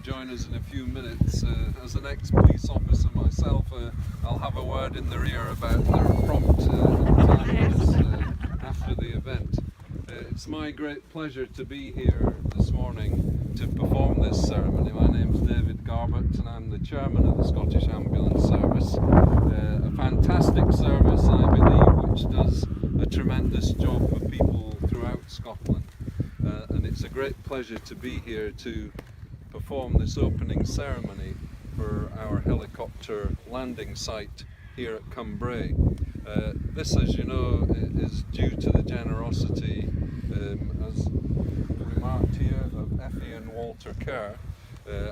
join us in a few minutes. As an ex-police officer myself, I'll have a word in their ear about their prompt attendance after the event. It's my great pleasure to be here this morning to perform this ceremony. My name's David Garbett and I'm the chairman of the Scottish Ambulance Service. A fantastic service, I believe, which does a tremendous job for people throughout Scotland. And it's a great pleasure to be here to perform this opening ceremony for our helicopter landing site here at Cumbrae. This, as you know, is due to the generosity, as remarked here, of Effie and Walter Kerr.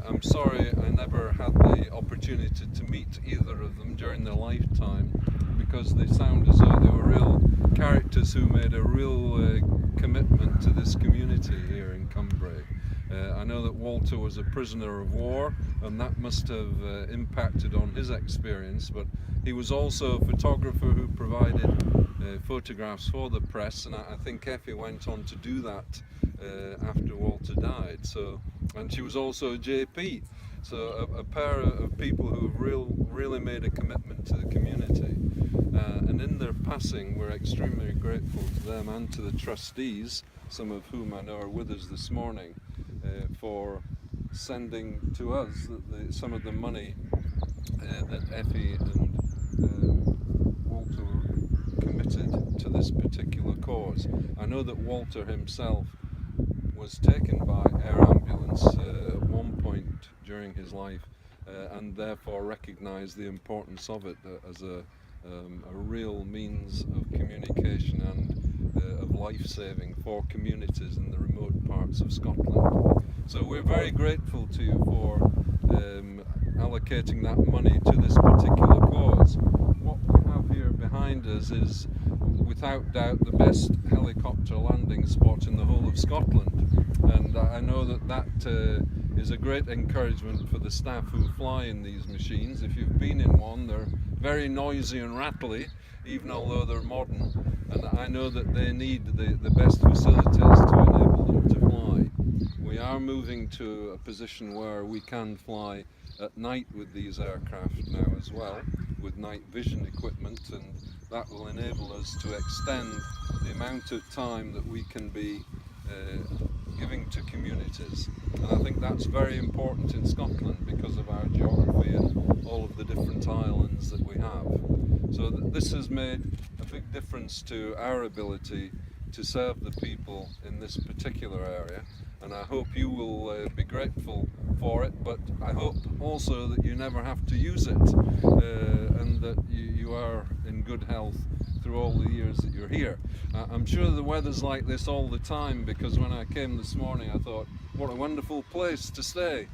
I'm sorry I never had the opportunity to meet either of them during their lifetime, because they sound as though they were real characters who made a real commitment to this community here in Cumbrae. I know that Walter was a prisoner of war, and that must have impacted on his experience, but he was also a photographer who provided photographs for the press, and I think Effie went on to do that after Walter died. And she was also a JP, so a pair of people who have really made a commitment to the community. And in their passing, we're extremely grateful to them and to the trustees, some of whom I know are with us this morning, for sending to us some of the money that Effie and Walter committed to this particular cause. I know that Walter himself was taken by air ambulance at one point during his life, and therefore recognised the importance of it as a real means of communication and of life-saving for communities in the remote parts of Scotland. So we're very grateful to you for allocating that money to this particular cause. What we have here behind us is without doubt the best helicopter landing spot in the whole of Scotland, and I know that is a great encouragement for the staff who fly in these machines. If you've been in one, they're very noisy and rattly, even although they're modern, and I know that they need the best facilities to enable them to fly. We are moving to a position where we can fly at night with these aircraft now as well, with night vision equipment, and that will enable us to extend the amount of time that we can be giving to communities. And I think that's very important in Scotland because of our geography and all of the different islands that we have. So this has made a big difference to our ability to serve the people in this particular area, and I hope you will be grateful for it, but I hope also that you never have to use it, and that you are in good health through all the years that you're here. I'm sure the weather's like this all the time, because when I came this morning I thought, what a wonderful place to stay,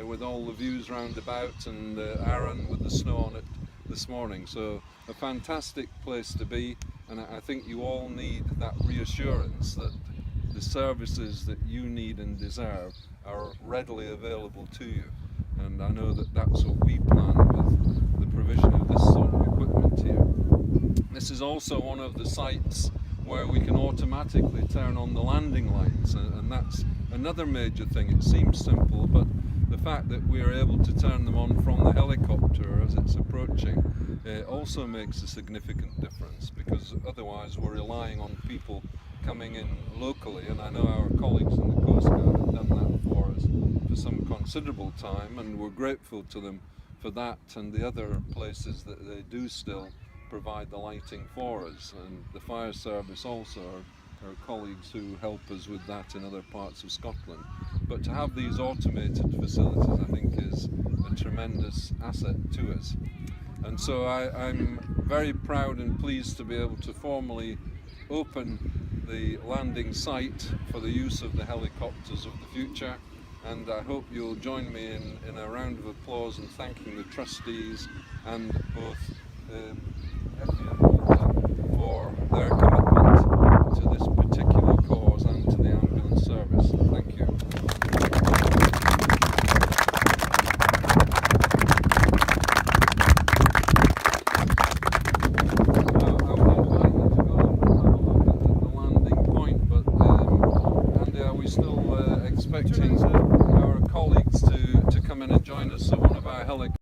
with all the views round about, and Arran with the snow on it this morning. So a fantastic place to be, and I think you all need that reassurance that the services that you need and deserve are readily available to you. And I know that that's what we plan with the provision of this sort of equipment here. This is also one of the sites where we can automatically turn on the landing lights, and that's another major thing. It seems simple, but the fact that we're able to turn them on from the helicopter as it's approaching also makes a significant difference, because otherwise we're relying on people coming in locally, and I know our colleagues in the Coast Guard have done that for us for some considerable time, and we're grateful to them for that and the other places that they do still provide the lighting for us. And the fire service also are colleagues who help us with that in other parts of Scotland. But to have these automated facilities, I think, is a tremendous asset to us. And so I'm very proud and pleased to be able to formally open the landing site for the use of the helicopters of the future, and I hope you'll join me in a round of applause in thanking the trustees and both Effie and Walter for their commitment to this particular cause and to the ambulance service. Thank you. Expecting our colleagues to down and join us. So one of our helicopters